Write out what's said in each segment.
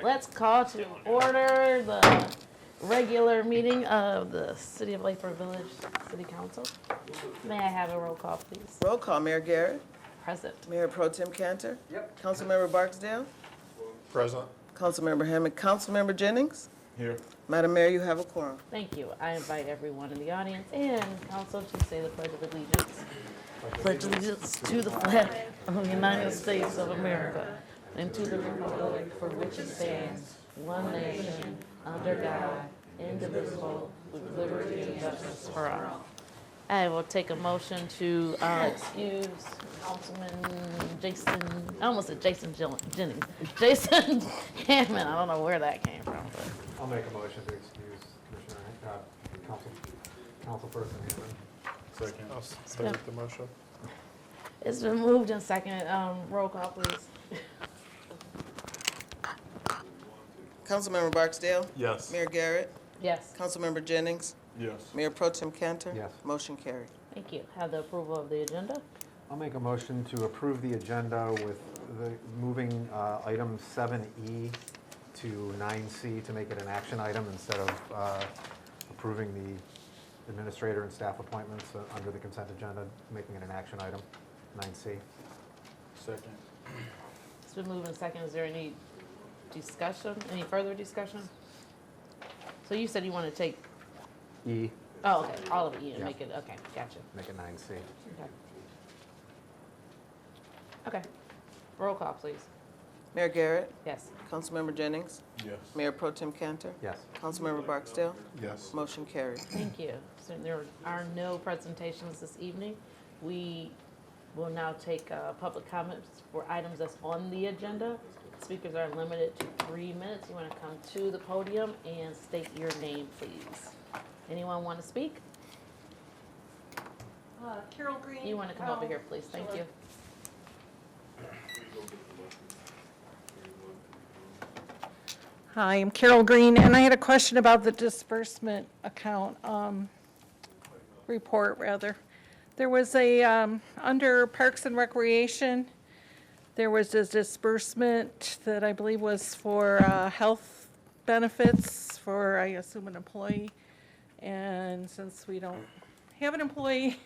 Let's call to order the regular meeting of the City of Lathrup Village City Council. May I have a roll call, please? Roll call, Mayor Garrett. Present. Mayor Pro Tem Cantor. Yep. Councilmember Barksdale. Present. Councilmember Hammond. Councilmember Jennings. Here. Madam Mayor, you have a quorum. Thank you. I invite everyone in the audience and council to say the Pledge of Allegiance. Pledge allegiance to the flag of the United States of America and to the republic for which it stands, one nation, under God, indivisible, with liberty and justice for all. I will take a motion to excuse Councilman Jason, I almost said Jason Jennings, Jason Hammond. I don't know where that came from, but. I'll make a motion to excuse Councilperson Hammond. Second. I'll second the motion. It's been moved and seconded. Roll call, please. Councilmember Barksdale. Yes. Mayor Garrett. Yes. Councilmember Jennings. Yes. Mayor Pro Tem Cantor. Yes. Motion carried. Thank you. Have the approval of the agenda. I'll make a motion to approve the agenda with the moving item 7E to 9C to make it an action item instead of approving the administrator and staff appointments under the consent agenda, making it an action item, 9C. Second. It's been moved and seconded. Is there any discussion, any further discussion? So you said you want to take, E, oh, okay, all of it, and Yeah. make it, okay, gotcha. make it 9C. Okay. Okay. Roll call, please. Mayor Garrett. Yes. Councilmember Jennings. Yes. Mayor Pro Tem Cantor. Yes. Councilmember Barksdale. Yes. Motion carried. Thank you. So there are no presentations this evening. We will now take public comments for items that's on the agenda. Speakers are limited to 3 minutes. You want to come to the podium and state your name, please. Anyone want to speak? Carol Green. You want to come over here, please? Thank Sure. you. Hi, I'm Carol Green, and I had a question about the disbursement account, report, rather. There was a, under Parks and Recreation, there was a disbursement that I believe was for health benefits for, I assume, an employee. And since we don't have an employee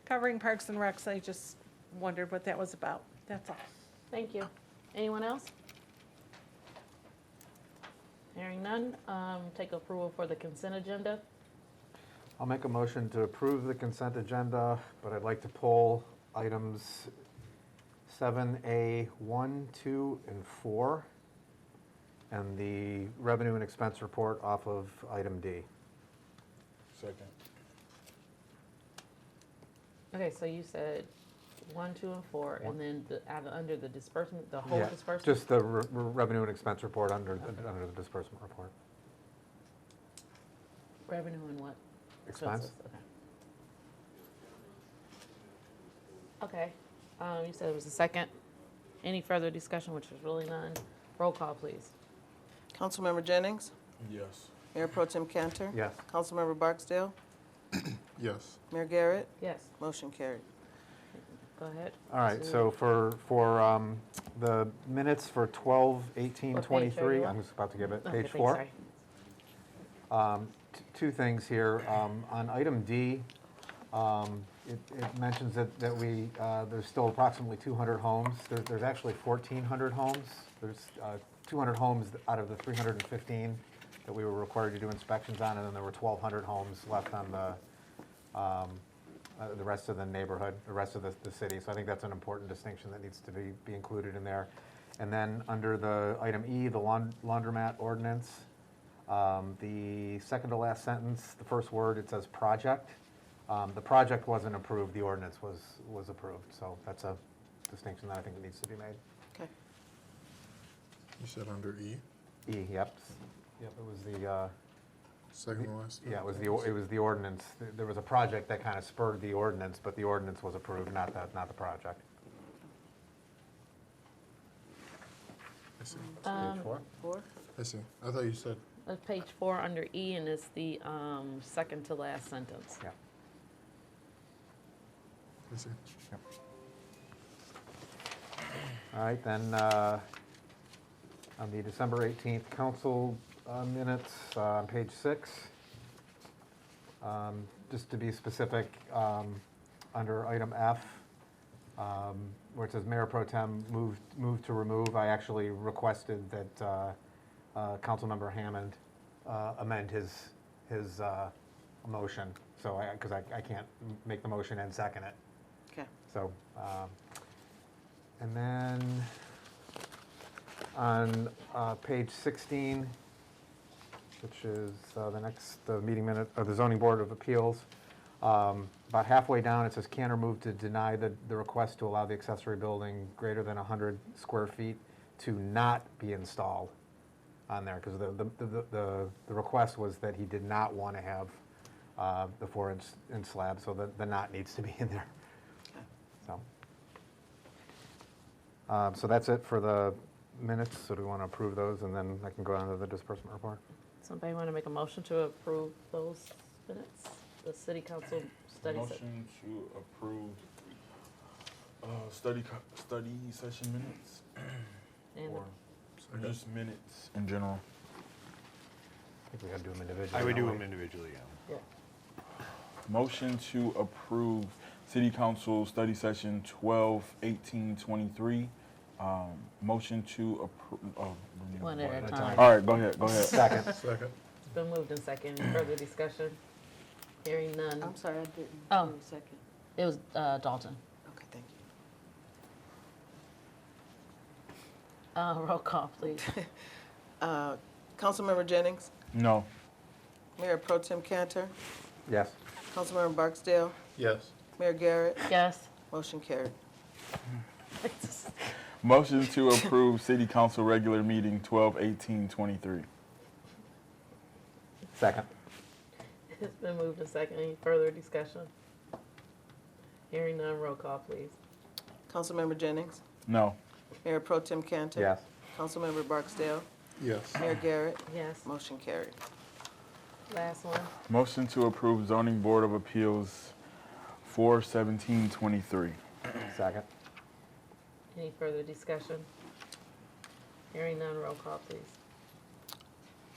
covering Parks and Recs, I just wondered what that was about. That's all. Thank you. Anyone else? Hearing none, take approval for the consent agenda. I'll make a motion to approve the consent agenda, but I'd like to pull items 7A, 1, 2, and 4, and the revenue and expense report off of item D. Second. Okay, so you said 1, 2, and 4, and then under the disbursement, the whole Yeah, disbursement? just the revenue and expense report under the disbursement report. Revenue and what? Expense? Expenses, okay. Okay, you said it was the second. Any further discussion, which is really none? Roll call, please. Councilmember Jennings. Yes. Mayor Pro Tem Cantor. Yes. Councilmember Barksdale. Yes. Mayor Garrett. Yes, Motion carried. go ahead. All right, so for the minutes for 12/18/23, What page are you on? I'm just about to give it, Okay, page thanks, 4. sorry. Two things here. On item D, it mentions that there's still approximately 200 homes. There's actually 1,400 homes. There's 200 homes out of the 315 that we were required to do inspections on, and then there were 1,200 homes left on the rest of the neighborhood, the rest of the city. So I think that's an important distinction that needs to be included in there. And then under the item E, the laundromat ordinance, the second to last sentence, the first word, it says project. The project wasn't approved, the ordinance was approved. So that's a distinction that I think needs to be made. Okay. You said under E? E, yep. Yep, it was the, Second to last? yeah, it was the ordinance. There was a project that kind of spurred the ordinance, but the ordinance was approved, not the project. I see. Page 4? 4. I see. I thought you said, Page 4 under E, and it's the second to last sentence. Yeah. I see. All right, then On the December 18th council minutes, on page 6, just to be specific, under item F, where it says Mayor Pro Tem moved to remove, I actually requested that Councilmember Hammond amend his motion, so because I can't make the motion and second it. Okay. So, and then on page 16, which is the meeting minute of the Zoning Board of Appeals, about halfway down, it says Cantor moved to deny the request to allow the accessory building greater than 100 square feet to not be installed on there, because the request was that he did not want to have the 4-inch slab, so the not needs to be in there. So that's it for the minutes. So do we want to approve those, and then I can go on to the disbursement report? Somebody want to make a motion to approve those minutes? The city council study session. Motion to approve study session minutes, And or just minutes in general. I think we got to do them individually. I would do don't we? them individually, yeah. yeah. Motion to approve city council study session 12/18/23. Motion to approve. One at a time. All right, go ahead. Second. Second. It's been moved in second. Any further discussion? Hearing none. I'm sorry, I didn't. Oh. Wait a second. It was Dalton. Okay, thank you. Roll call, please. Councilmember Jennings, No. Mayor Pro Tem Cantor, Yes. Councilmember Barksdale, Yes. Mayor Garrett, Yes. motion carried. Motion to approve city council regular meeting 12/18/23. Second. It's been moved in second. Any further discussion? Hearing none. Roll call, please. Councilmember Jennings, No. Mayor Pro Tem Cantor. Yes. Councilmember Barksdale, Yes. Mayor Garrett, Yes. motion carried. Last one. Motion to approve zoning board of appeals 4/17/23. Second. Any further discussion? Hearing none. Roll call, please.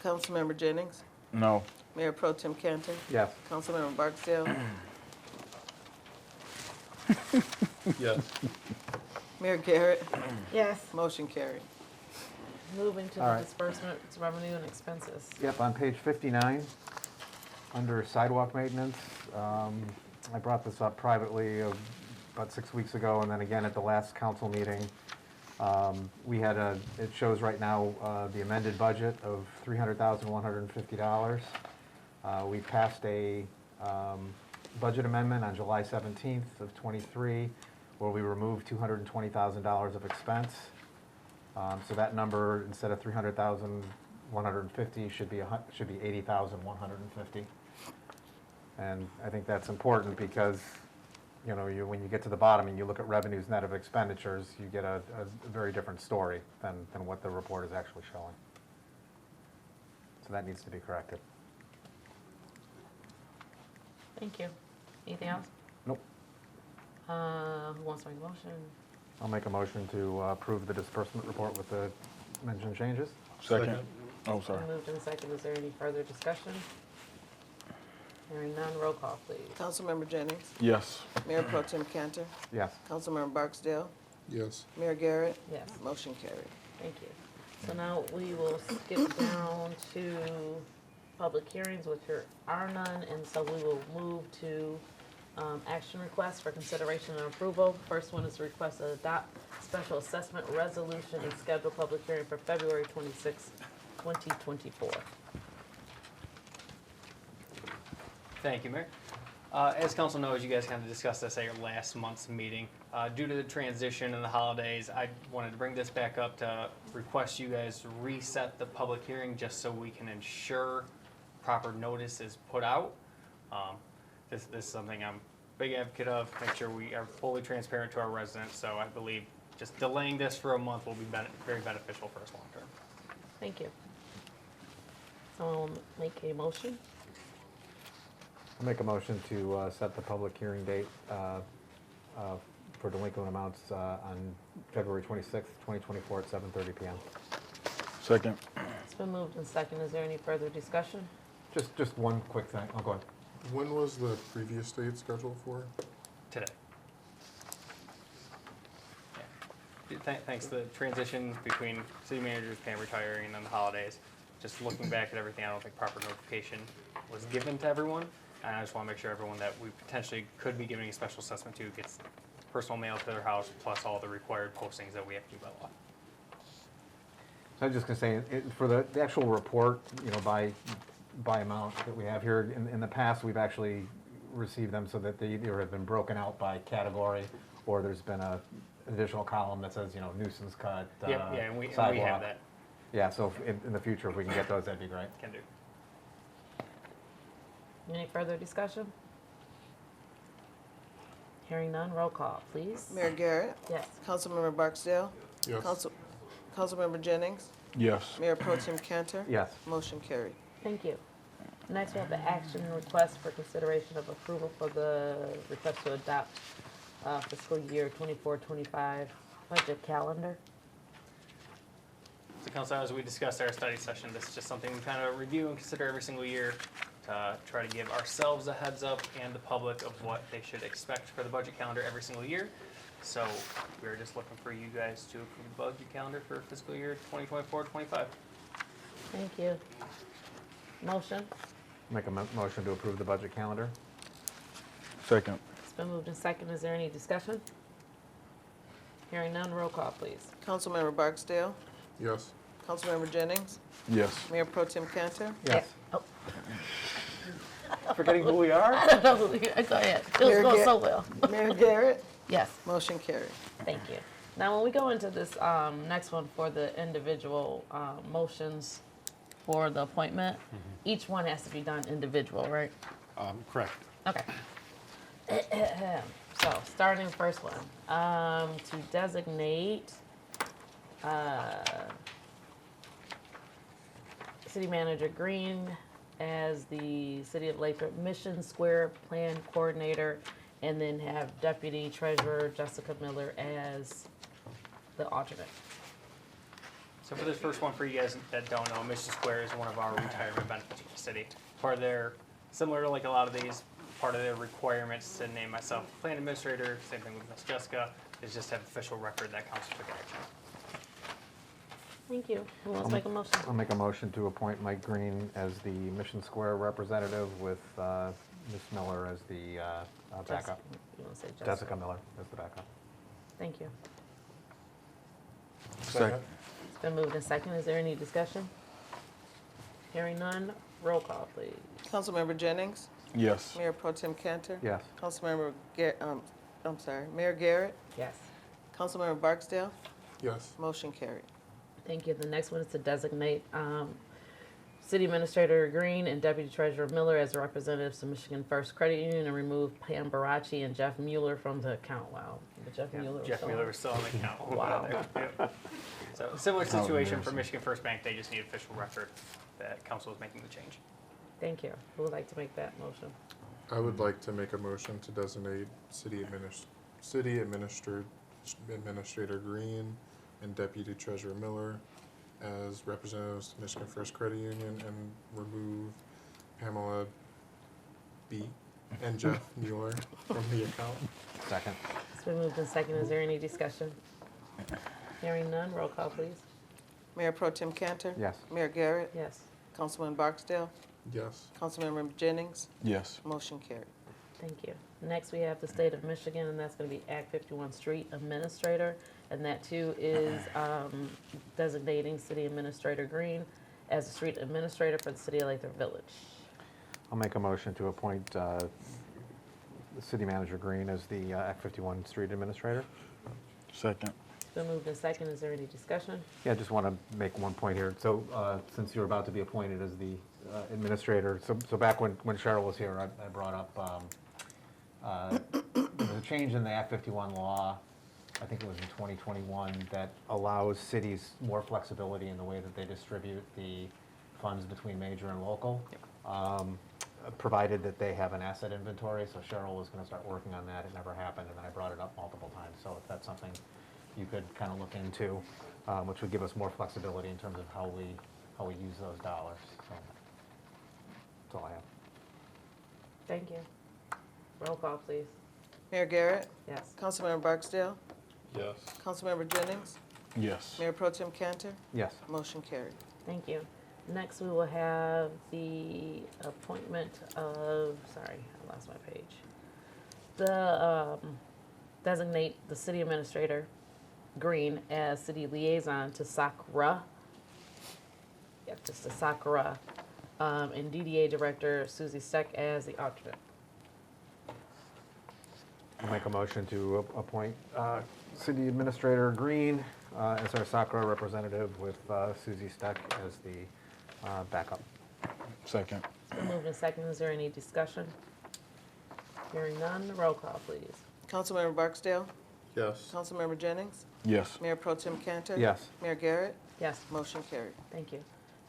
Councilmember Jennings, No. Mayor Pro Tem Cantor, Yes. Councilmember Barksdale, Yes. Mayor Garrett, Yes. motion carried. Moving to All the right. disbursements, revenue, and expenses. Yep, on page 59, under sidewalk maintenance, I brought this up privately about 6 weeks ago, and then again at the last council meeting. We had it shows right now the amended budget of $300,150. We passed a budget amendment on July 17th of ~23, where we removed $220,000 of expense. So that number, instead of $300,150, should be $80,150. And I think that's important because, you know, when you get to the bottom and you look at revenues net of expenditures, you get a very different story than what the report is actually showing. So that needs to be corrected. Thank you. Anything else? Nope. Who wants to make a motion? I'll make a motion to approve the disbursement report with the mentioned changes. Second. Oh, sorry. Been moved in second. Is there any further discussion? Hearing none. Roll call, please. Councilmember Jennings, Yes. Mayor Pro Tem Cantor, Yes. Councilmember Barksdale, Yes. Mayor Garrett, Yes. motion carried. Thank you. So now we will skip down to public hearings, which are none, and so we will move to action requests for consideration and approval. First one is the request to adopt special assessment resolution and schedule public hearing for February 26, 2024. Thank you, Mayor. As council knows, you guys kind of discussed this at your last month's meeting. Due to the transition and the holidays, I wanted to bring this back up to request you guys reset the public hearing just so we can ensure proper notice is put out. This is something I'm a big advocate of, make sure we are fully transparent to our residents, so I believe just delaying this for a month will be very beneficial for us long term. Thank you. Someone will make a motion? I'll make a motion to set the public hearing date for delinquent amounts on February 26th, 2024 at 7:30 PM. Second. It's been moved and second. Is there any further discussion? Just one quick thing. Oh, go ahead. When was the previous date scheduled for? Today. Yeah. Thanks to the transition between city managers, Pam retiring, and then the holidays. Just looking back at everything, I don't think proper notification was given to everyone. And I just want to make sure everyone that we potentially could be giving a special assessment to gets personal mail to their house, plus all the required postings that we have to do by law. So I was just gonna say, for the actual report, you know, by amount that we have here, in the past, we've actually received them so that they either have been broken out by category, or there's been a additional column that says, you know, nuisance cut, Yeah, and we have sidewalk. that. Yeah, so in the future, if we can get those, that'd be great. Can do. Any further discussion? Hearing none, roll call, please. Mayor Garrett, Yes. Councilmember Barksdale, Yes. Councilmember Jennings, Yes. Mayor Pro Tem Cantor. Yes. Motion carried. Thank you. Next, we have the action request for consideration of approval for the request to adopt fiscal year 24-25 budget calendar. So Council, as we discussed our study session, this is just something we kind of review and consider every single year to try to give ourselves a heads up and the public of what they should expect for the budget calendar every single year. So we're just looking for you guys to approve the budget calendar for fiscal year 2024-25. Thank you. Motion? Make a motion to approve the budget calendar? Second. It's been moved and second. Is there any discussion? Hearing none, roll call, please. Councilmember Barksdale, Yes. Councilmember Jennings, Yes. Mayor Pro Tem Cantor. Yes. Oh, Forgetting who we are? I don't know. Go ahead. It was Mayor going Gar- so well. Mayor Garrett, Yes. motion carried. Thank you. Now, when we go into this next one for the individual motions for the appointment, each one has to be done individual, right? Correct. Okay. So, starting first one, to designate City Manager Green as the City of Lathrup Mission Square Plan Coordinator, and then have Deputy Treasurer Jessica Miller as the alternate. So for this first one, for you guys that don't know, Mission Square is one of our retirement benefits for the city. Part of their, similar to like a lot of these, part of their requirements to name myself plan administrator, same thing with Miss Jessica, is just have official record that council took action. Thank you. Who wants to make a motion? I'll make a motion to appoint Mike Green as the Mission Square representative with Ms. Miller as the backup. You want to say Jessica? Jessica Miller as the backup. Thank you. Second. It's been moved and second. Is there any discussion? Hearing none, roll call, please. Councilmember Jennings, Yes. Mayor Pro Tem Cantor. Yes. Mayor Garrett, Yes. Councilmember Barksdale, Yes. motion carried. Thank you. The next one is to designate City Administrator Green and Deputy Treasurer Miller as representatives to Michigan First Credit Union and remove Pam Barachi and Jeff Mueller from the account. Wow. But Jeff Mueller was Jeff still Mueller on. was still on the account. Wow. Yep. So similar situation for Michigan First Bank, they just need official record that council is making the change. Thank you. Who would like to make that motion? I would like to make a motion to designate City Administrator Green and Deputy Treasurer Miller as representatives to Michigan First Credit Union and remove Pamela B. and Jeff Mueller from the account. Second. It's been moved and second. Is there any discussion? Hearing none, roll call, please. Mayor Pro Tem Cantor. Yes. Mayor Garrett, Yes. Councilman Barksdale, Yes. Councilmember Jennings, Yes. motion carried. Thank you. Next, we have the State of Michigan, and that's going to be Act 51 Street Administrator. And that too is designating City Administrator Green as the Street Administrator for the City of Lathrop Village. I'll make a motion to appoint the City Manager Green as the Act 51 Street Administrator. Second. It's been moved and second. Is there any discussion? Yeah, I just want to make one point here. So since you're about to be appointed as the administrator, so back when Cheryl was here, I brought up there was a change in the Act 51 law, I think it was in 2021, that allows cities more flexibility in the way that they distribute the funds between major and local, provided that they have an asset inventory. So Cheryl was going to start working on that. It never happened, and then I brought it up multiple times. So if that's something you could kind of look into, which would give us more flexibility in terms of how we use those dollars. So that's all I have. Thank you. Roll call, please. Mayor Garrett, Yes. Councilmember Barksdale, Yes. Councilmember Jennings, Yes. Mayor Pro Tem Cantor, Yes. motion carried. Thank you. Next, we will have the appointment of, sorry, I lost my page. The, designate the city administrator, Green, as city liaison to SOCCRA. Yep, just to SOCCRA. And DDA director Susie Steck as the alternate. I'll make a motion to appoint City Administrator Green as our SOCRA representative with Susie Steck as the backup. Second. It's been moved and seconded. Is there any discussion? Hearing none, roll call, please. Councilmember Barksdale, Yes. Councilmember Jennings, Yes. Mayor Pro Tem Cantor. Yes. Mayor Garrett, Yes. motion carried. Thank you.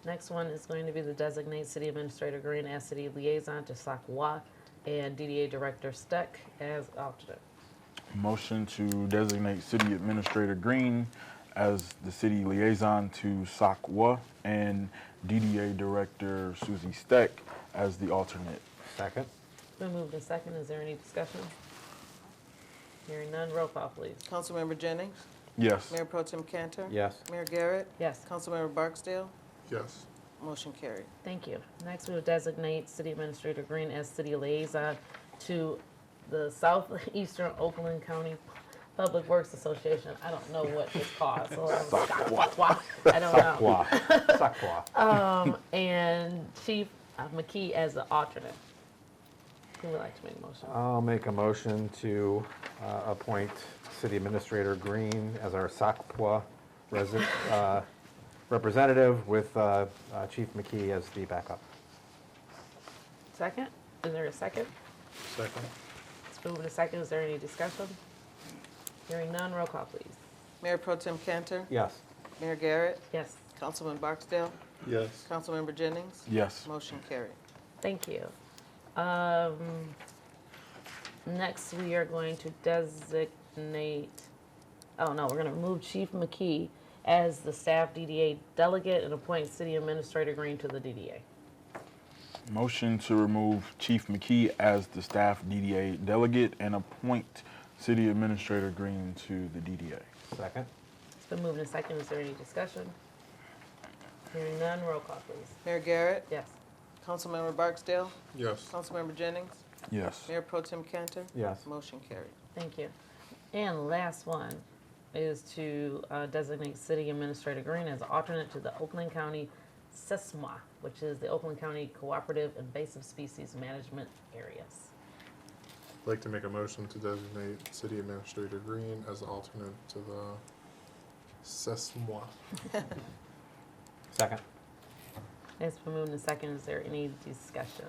Next one is going to be the designate city administrator Green as city liaison to SOCWA and DDA director Steck as alternate. Motion to designate City Administrator Green as the city liaison to SOCWA and DDA Director Susie Steck as the alternate. Second? It's been moved and seconded. Is there any discussion? Hearing none, roll call, please. Councilmember Jennings, Yes. Mayor Pro Tem Cantor. Yes. Mayor Garrett, Yes. Councilmember Barksdale, Yes. motion carried. Thank you. Next, we will designate city administrator Green as city liaison to the Southeastern Oakland County Public Works Association. I don't know what it's called, so SOCWA. I don't know. SOCWA. And Chief McKee as the alternate. Who would like to make a motion? I'll make a motion to appoint City Administrator Green as our SOCPWA representative with Chief McKee as the backup. Second? Is there a second? Second. It's moved to second. Is there any discussion? Hearing none, roll call, please. Mayor Pro Tem Cantor, Yes. Mayor Garrett, Yes. Councilman Barksdale, Yes. Councilmember Jennings, Yes. motion carried. Thank you. Next, we are going to designate, we're going to move Chief McKee as the staff DDA delegate and appoint City Administrator Green to the DDA. Motion to remove Chief McKee as the staff DDA delegate and appoint City Administrator Green to the DDA. Second? It's been moved and seconded. Is there any discussion? Hearing none, roll call, please. Mayor Garrett, Yes. Councilmember Barksdale, Yes. Councilmember Jennings, Yes. Mayor Pro Tem Cantor, Yes. motion carried. Thank you. And last one is to designate City Administrator Green as alternate to the Oakland County CISMA, which is the Oakland County Cooperative Invasive Species Management Areas. I'd like to make a motion to designate City Administrator Green as the alternate to the SOCWA. Second? It's been moved and seconded. Is there any discussion?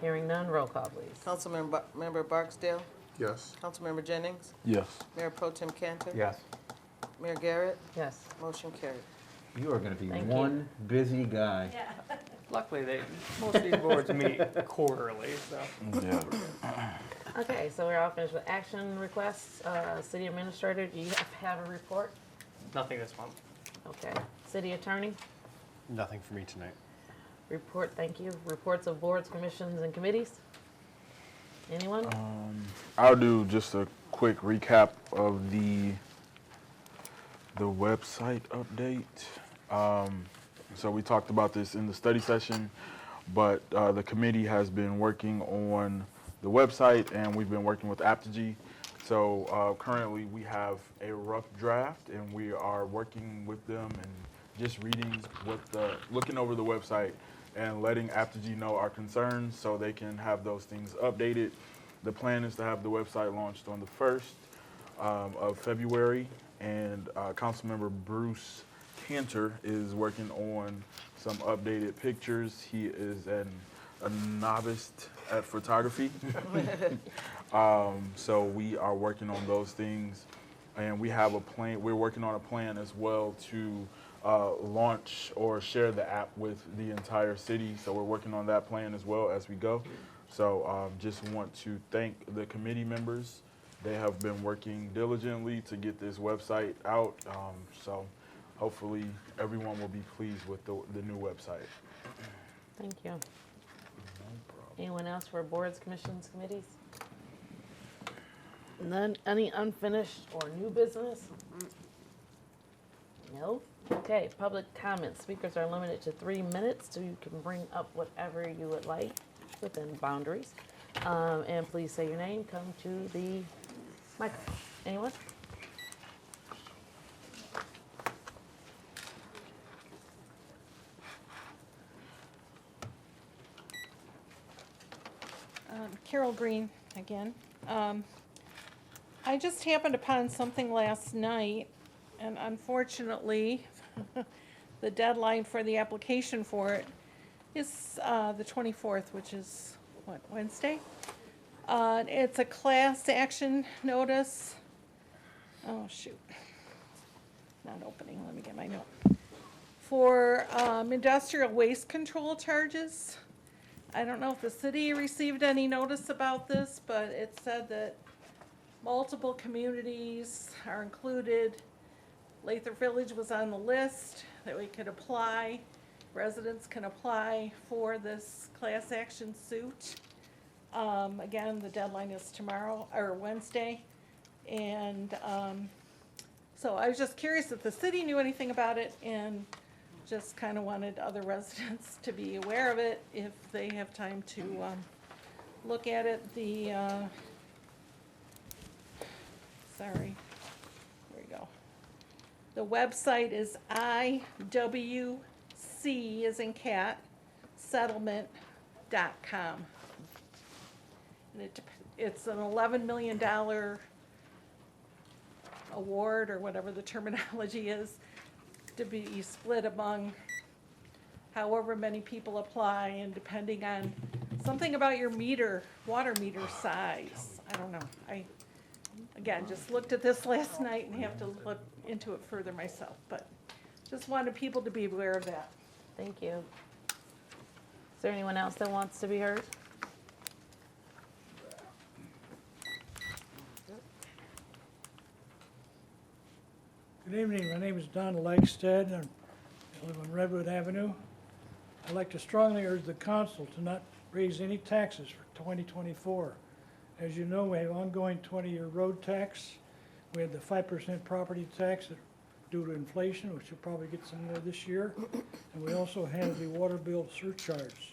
Hearing none, roll call, please. Member Barksdale, Yes. Councilmember Jennings, Yes. Mayor Pro Tem Cantor. Yes. Mayor Garrett, Yes. motion carried. You are going to be Thank you. one busy guy. Luckily, most of these boards meet quarterly, so. Yeah. Okay, so we're all finished with action requests. City Administrator, do you have a report? Nothing this month. Okay. City Attorney? Nothing for me tonight. Report, thank you. Reports of boards, commissions, and committees? Anyone? I'll do just a quick recap of the website update. So we talked about this in the study session, but the committee has been working on the website and we've been working with Apogee. So currently we have a rough draft and we are working with them and just looking over the website and letting Apogee know our concerns so they can have those things updated. The plan is to have the website launched on the 1st of February, and Councilmember Bruce Cantor is working on some updated pictures. He is a novice at photography. So we are working on those things, and we have a plan. We're working on a plan as well to launch or share the app with the entire city. So we're working on that plan as well as we go. So just want to thank the committee members They have been working diligently to get this website out, so hopefully everyone will be pleased with the new website. Thank you. Anyone else for boards, commissions, committees? None, any unfinished or new business? No? Okay, public comments. Speakers are limited to 3 minutes, so you can bring up whatever you would like within boundaries. And please say your name, come to the microphone. Anyone? Carol Green again. I just happened upon something last night, and unfortunately, the deadline for the application for it is the 24th, which is, what, Wednesday? It's a class action notice. Oh, shoot. Not opening, let me get my note. For industrial waste control charges. I don't know if the city received any notice about this, but it said that multiple communities are included. Lathrup Village was on the list that we could apply. Residents can apply for this class action suit. Again, the deadline is tomorrow, or Wednesday. And so I was just curious if the city knew anything about it, and just kind of wanted other residents to be aware of it if they have time to look at it. The, sorry, there we go. The website is IWC as in cat, settlement.com. And it's an $11 million award, or whatever the terminology is, to be split among however many people apply, and depending on something about your meter, water meter size. I don't know. I, again, just looked at this last night and have to look into it further myself, but just wanted people to be aware of that. Thank you. Is there anyone else that wants to be heard? Good evening, my name is Don Legstead, I live on Redwood Avenue. I'd like to strongly urge the council to not raise any taxes for 2024. As you know, we have ongoing 20-year road tax. We had the 5% property tax due to inflation, which will probably get some more this year. And we also have the water bill surcharge.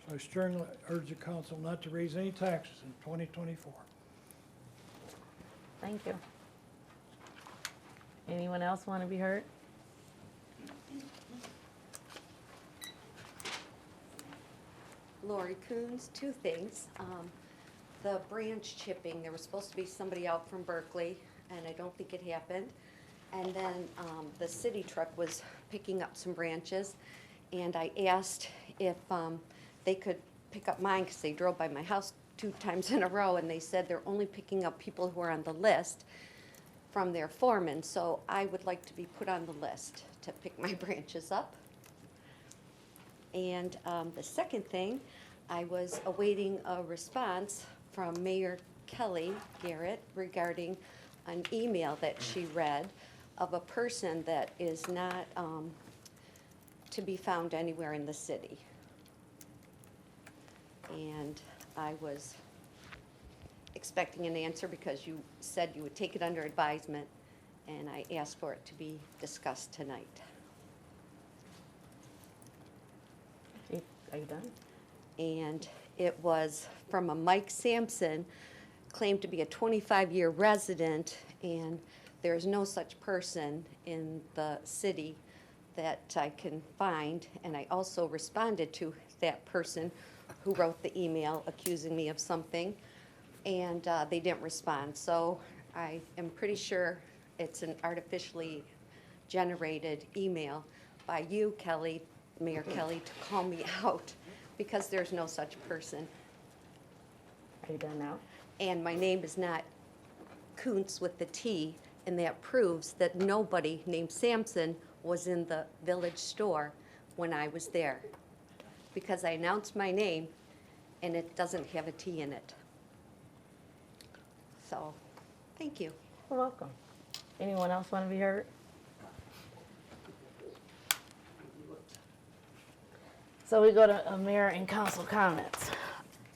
So I strongly urge the council not to raise any taxes in 2024. Thank you. Anyone else want to be heard? Lori Coons, two things. The branch chipping, there was supposed to be somebody out from Berkeley, and I don't think it happened. And then the city truck was picking up some branches, and I asked if they could pick up mine, because they drove by my house 2 times in a row, and they said they're only picking up people who are on the list from their foreman, so I would like to be put on the list to pick my branches up. And the second thing, I was awaiting a response from Mayor Kelly Garrett regarding an email that she read of a person that is not to be found anywhere in the city. And I was expecting an answer because you said you would take it under advisement, and I asked for it to be discussed tonight. Are you done? And it was from a Mike Sampson, claimed to be a 25-year resident, and there's no such person in the city that I can find. And I also responded to that person who wrote the email accusing me of something, and they didn't respond. So I am pretty sure it's an artificially generated email by you, Kelly, Mayor Kelly, to call me out, because there's no such person. Are you done now? And my name is not Kuntz with the T, and that proves that nobody named Sampson was in the village store when I was there, because I announced my name and it doesn't have a T in it. So Thank you. You're welcome. Anyone else want to be heard? So we go to mayor and council comments.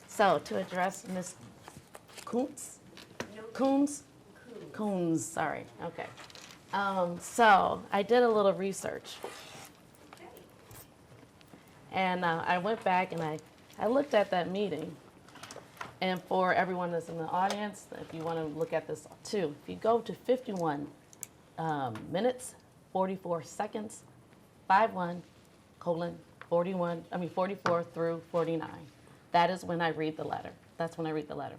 So to address Ms. Coons? Coons, sorry, okay. So I did a little research. And I went back and I looked at that meeting. And for everyone that's in the audience, if you want to look at this too, if you go to 51 minutes, 44 seconds, 44 through 49. That is when I read the letter. That's when I read the letter.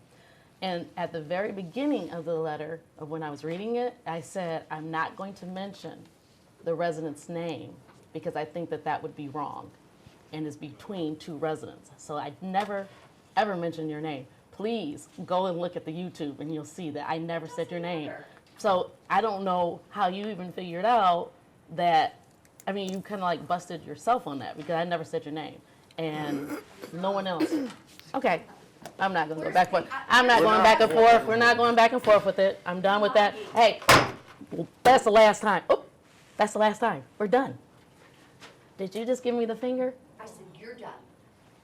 And at the very beginning of the letter, of when I was reading it, I said, I'm not going to mention the resident's name because I think that that would be wrong and is between two residents. So I never, ever mention your name. Please go and look at the YouTube and you'll see that I never said your name. So I don't know how you even figured out that, I mean, you kind of like busted yourself on that because I never said your name and no one else. Okay, I'm not gonna go back and forth. I'm not going back and forth. We're not going back and forth with it. I'm done with that. Hey, that's the last time. Oh, that's the last time. We're done. Did you just give me the finger? I said, you're done.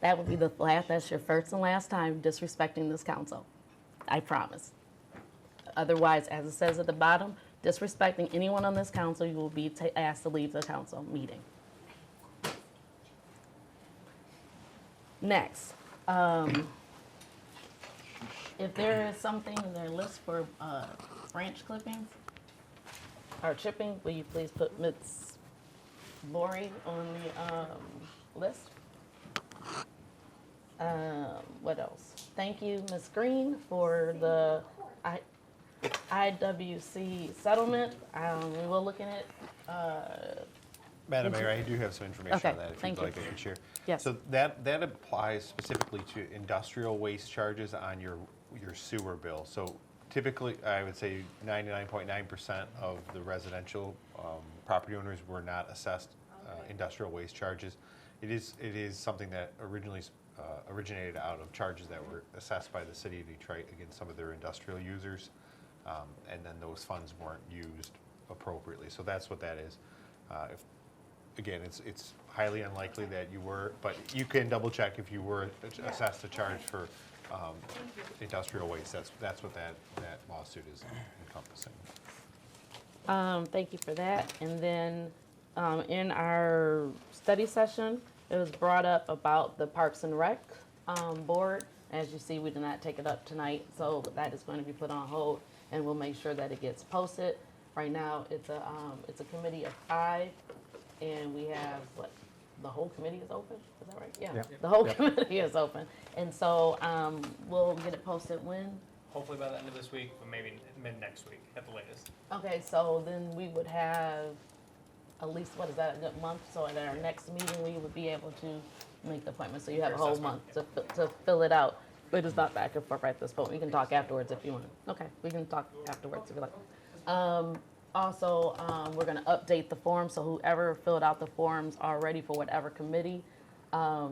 That would be the last, that's your first and last time disrespecting this council. I promise. Otherwise, as it says at the bottom, disrespecting anyone on this council, you will be asked to leave the council meeting. Next, if there is something in their list for branch clippings or chipping, will you please put Ms. Lori on the list? What else? Thank you, Ms. Green, for the IWC settlement. We will look in it. Madam Mayor, I do have some information Okay, on that if thank you'd like you. I can share. Yes. So that applies specifically to industrial waste charges on your sewer bill. So typically, I would say 99.9% of the residential property owners were not assessed industrial waste charges. It is something that originally originated out of charges that were assessed by the city of Detroit against some of their industrial users, and then those funds weren't used appropriately. So that's what that is. Again, it's highly unlikely that you were, but you can double check if you were assessed a charge for industrial waste. That's what that lawsuit is encompassing. Thank you for that. And then in our study session, it was brought up about the Parks and Rec board. As you see, we did not take it up tonight, so that is going to be put on hold, and we'll make sure that it gets posted. Right now, it's a committee of 5, and we have, the whole committee is open? Is that right? Yeah, Yep. the whole Yep. committee is open. And so we'll get it posted when? Hopefully by the end of this week, but maybe mid next week at the latest. Okay, so then we would have at least, what is that, a good month? So at our next meeting, we would be able to make the appointment. So you have a whole month to fill it out. But it's not back and forth at this point. We can talk afterwards if you want. Okay, we can talk afterwards if you like. Also, we're gonna update the form, so whoever filled out the forms already for whatever committee, I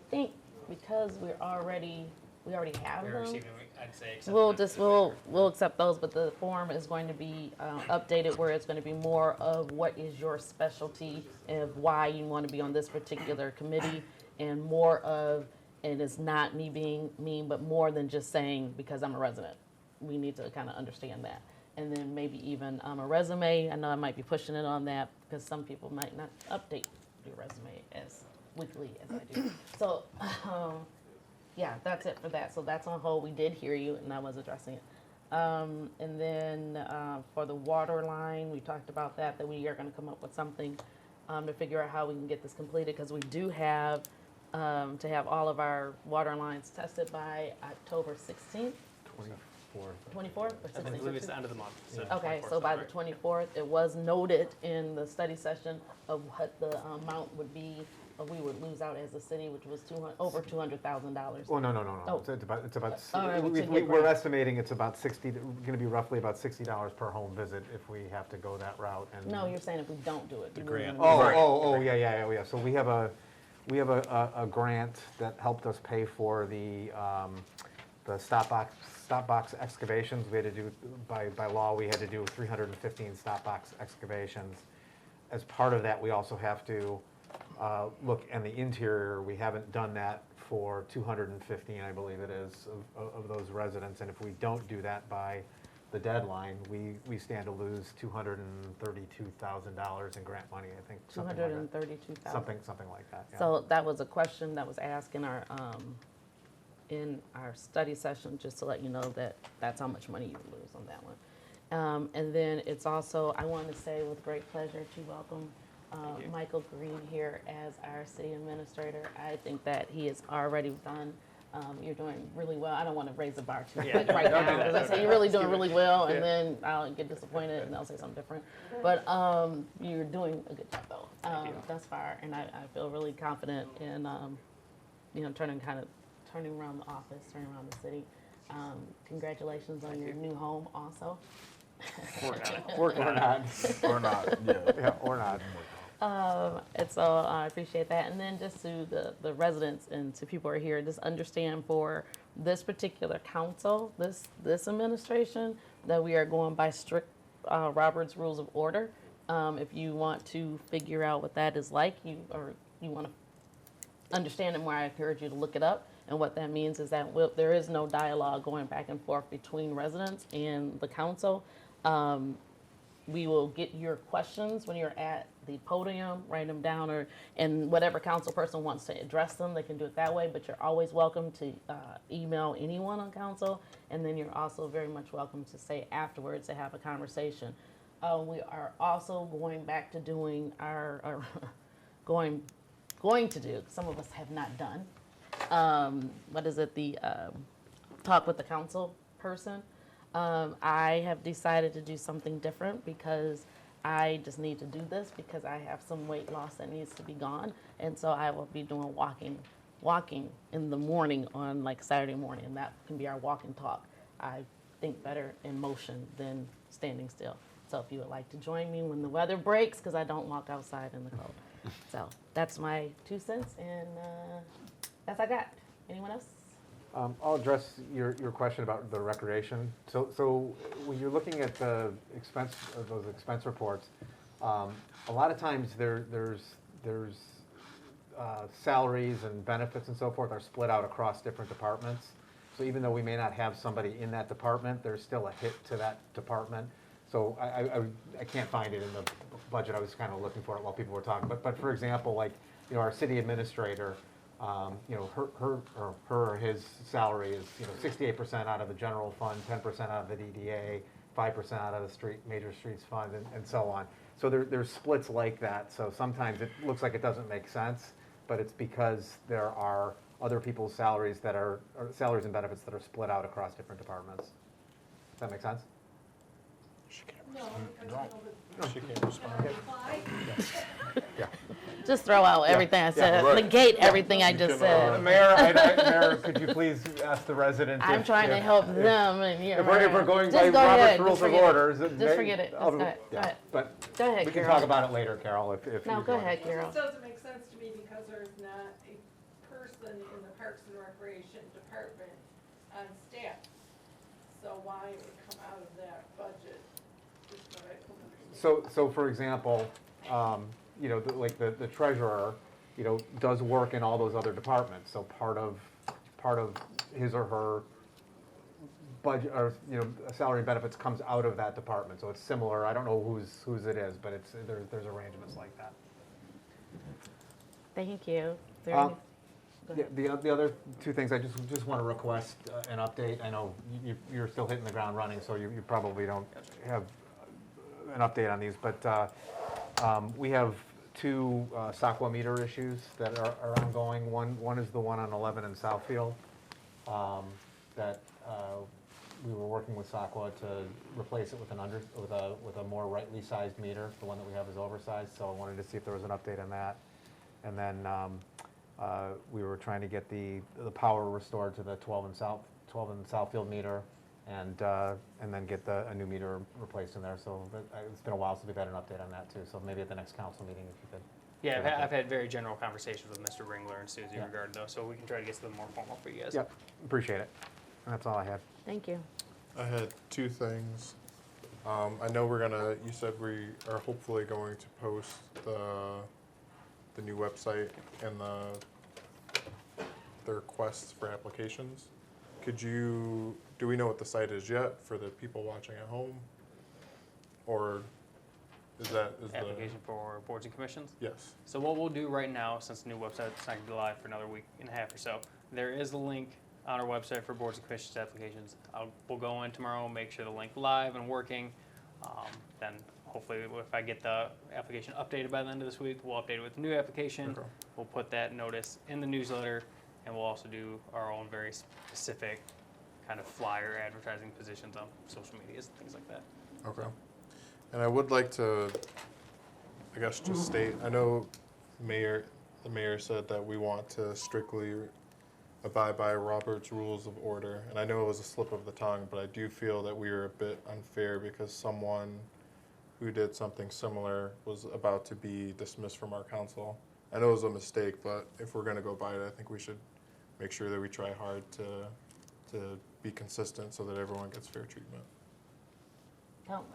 think because we already have We're them. receiving, I'd say, accept We'll them. just, we'll accept those, but the form is going to be updated where it's going to be more of what is your specialty and why you want to be on this particular committee, and more of, and it's not me being mean, but more than just saying because I'm a resident. We need to kind of understand that. And then maybe even a resume. I know I might be pushing it on that because some people might not update your resume as weekly as I do. So, yeah, that's it for that. So that's on hold. We did hear you, and I was addressing it. And then for the water line, we talked about that we are going to come up with something to figure out how we can get this completed, because we do have to have all of our water lines tested by October 16th. 24th or I 16th? believe it's the end of the month. So Okay, 24th, so by the right? 24th, it was noted in the study session of what the amount would be, we would lose out as a city, which was over $200,000. Well, no. Oh. It's about, All right, we could get we're grant. estimating it's about gonna be roughly about $60 per home visit if we have to go that route. And No, you're saying if we don't do it. The we grant. lose money. Yeah. So we have a grant that helped us pay for the stop box stop box excavations. We had to do, by law, we had to do 315 stop box excavations. As part of that, we also have to look in the interior. We haven't done that for 215, I believe it is, of those residents. And if we don't do that by the deadline, we stand to lose $232,000 in grant money, I think. Something like that. 232,000. Something like that, yeah. So that was a question that was asked in our study session, just to let you know that that's how much money you would lose on that one. And then it's also, I want to say with great pleasure to welcome Michael Green here as our city administrator. I think that he has already done, you're doing really well. I don't want to raise the bar too quick right now, because I say you're really doing really well, and then I'll get disappointed and I'll say something different. But you're doing a good job though, thus far, and I feel really confident in, turning around the office, turning around the city. Congratulations on your new home also. Or not. Or not, yeah. Yeah, or not. And so I appreciate that. And then just to the residents and to people who are here, just understand for this particular council, this administration, that we are going by strict Robert's Rules of Order. If you want to figure out what that is like, you want to understand it more, I encourage you to look it up. And what that means is that there is no dialogue going back and forth between residents and the council. We will get your questions when you're at the podium, write them down, and whatever council person wants to address them, they can do it that way, but you're always welcome to email anyone on council, and then you're also very much welcome to say afterwards to have a conversation. We are also going back to doing going to do, some of us have not done, the talk with the council person. I have decided to do something different because I just need to do this because I have some weight loss that needs to be gone. And so I will be doing walking in the morning on like Saturday morning, and that can be our walk and talk. I think better in motion than standing still. So if you would like to join me when the weather breaks, because I don't walk outside in the cold. So that's my 2 cents, and that's I got. Anyone else? I'll address your question about the recreation. So when you're looking at the expense, those expense reports, a lot of times there's salaries and benefits and so forth are split out across different departments. So even though we may not have somebody in that department, there's still a hit to that department. So I can't find it in the budget. I was kind of looking for it while people were talking. But for example, like, our city administrator, her or his salary is, 68% out of the general fund, 10% out of the DDA, 5% out of the major streets fund, and so on. So there's splits like that. So sometimes it looks like it doesn't make sense, but it's because there are other people's salaries or salaries and benefits that are split out across different departments. Does that make sense? She can't respond. Yeah. Just throw out everything I said. right. Negate everything I just said. Mayor, could you please ask the resident? I'm trying to help them, and If we're going by Just go ahead. Robert's Rules Just of forget it. Orders. Just forget it. Just go ahead. Go Yeah, ahead. but Go ahead, we can Carol. talk about it later, Carol, if No, you go want. ahead, It Carol. just doesn't make sense to me because there's not a person in the Parks and Recreation Department on staff. So why it would come out of that budget is what I don't understand. So for example, the treasurer, does work in all those other departments. So part of his or her budget, or, salary and benefits comes out of that department. So it's similar. I don't know whose it is, but there's arrangements like that. Thank you. Um, The other 2 things, I just want to request an update. I know you're still hitting the ground running, so you probably don't have an update on these, but we have 2 SOCWA meter issues that are ongoing. One is the one on 11 in Southfield that we were working with SOCWA to replace it with a more rightly sized meter. The one that we have is oversized, so I wanted to see if there was an update on that. And then we were trying to get the power restored to the 12 in Southfield meter, and then get a new meter replaced in there. So it's been a while since we've had an update on that too. So maybe at the next council meeting, if you could. Yeah, I've had very general conversations with Mr. Ringler and Susie regarding those, so we can try to get something more formal for you guys. Yep, appreciate it. That's all I have. Thank you. I had two things. I know you said we are hopefully going to post the new website and the requests for applications. Do we know what the site is yet for the people watching at home? Or is the Application for boards and commissions? Yes. So what we'll do right now, since the new website's not going to be live for another week and a half or so, there is a link on our website for boards and commissions applications. We'll go in tomorrow, make sure the link live and working. Then hopefully if I get the application updated by the end of this week, we'll update it with the new application. Okay. We'll put that notice in the newsletter, and we'll also do our own very specific kind of flyer advertising positions on social medias, things like that. Okay. And I would like to, I guess, just state, I know the mayor said that we want to strictly abide by Robert's Rules of Order. And I know it was a slip of the tongue, but I do feel that we were a bit unfair because someone who did something similar was about to be dismissed from our council. I know it was a mistake, but if we're going to go by it, I think we should make sure that we try hard to be consistent so that everyone gets fair treatment. Help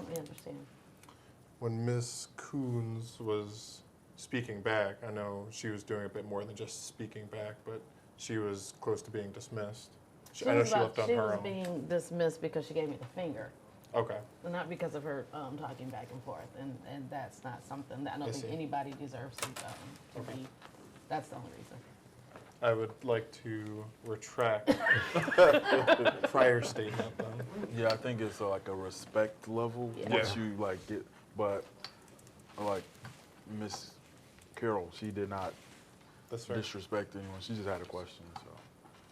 me understand. When Ms. Coons was speaking back, I know she was doing a bit more than just speaking back, but she was close to being dismissed. I know she left on her was own. being dismissed because she gave me the finger, Okay. not because of her talking back and forth, and that's not something that I don't I think see. anybody deserves to Okay. be. That's the only reason. I would like to retract prior statement then. Yeah, I think it's like a respect level Yeah. once you like get, but like Miss Carol, she did not That's fair. disrespect anyone. She just had a question, so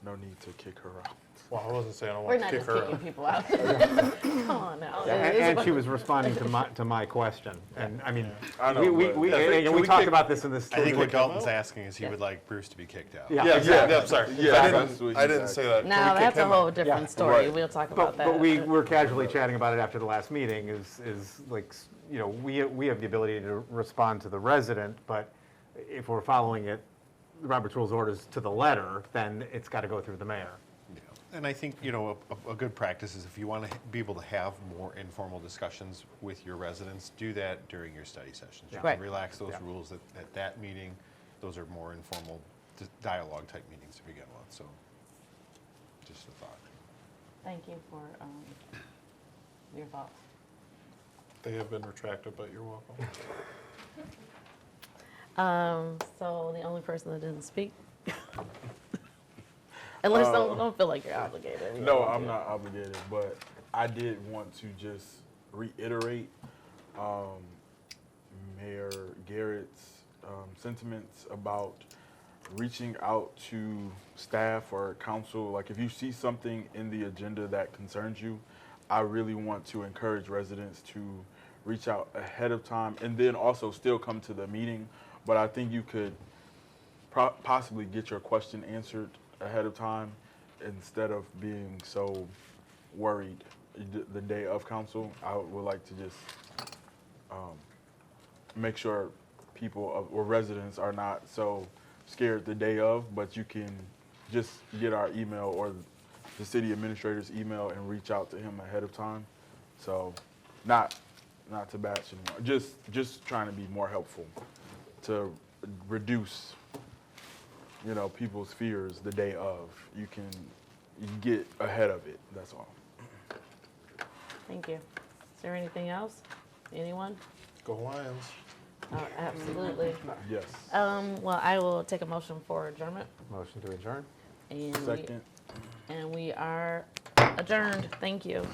no need to kick her out. Well, I wasn't saying I We're want to not kick just her kicking out. people out. Come on now. Yeah, It is and a- she was responding to my question. And I mean, I know, we but- we talked about this in this. I think what kick him Dalton's out? asking is he would like Bruce to be kicked out. Yeah. Yeah, I'm sorry. Yeah, that's what I he's didn't say that. Can Now we kick that's a him whole out? different Yeah. story. Right. We'll talk about that. But we were casually chatting about it after the last meeting, is like, you know, we have the ability to respond to the resident, but if we're following it, Robert's Rules Orders to the letter, then it's got to go through the mayor. And I think, you know, a good practice is if you want to be able to have more informal discussions with your residents, do that during your study sessions. You Right. can relax those Yeah. rules at that meeting. Those are more informal dialogue type meetings to begin with, so just a thought. Thank you for your thoughts. They have been retracted, but you're welcome. So the only person that didn't speak, unless don't feel like you're obligated. You No, don't I'm do not obligated, but I did want to just reiterate Mayor Garrett's sentiments about reaching out to staff or council. Like if you see something in the agenda that concerns you, I really want to encourage residents to reach out ahead of time and then also still come to the meeting. But I think you could possibly get your question answered ahead of time instead of being so worried the day of council. I would like to just make sure people or residents are not so scared the day of, but you can just get our email or the city administrator's email and reach out to him ahead of time. So not to bash anymore, just trying to be more helpful to reduce, you know, people's fears the day of. You can get ahead of it, that's all. Thank you. Is there anything else? Anyone? Go Lions. Oh, absolutely. Yes. Well, I will take a motion for adjournment. Motion to adjourn? And Second. we are adjourned. Thank you.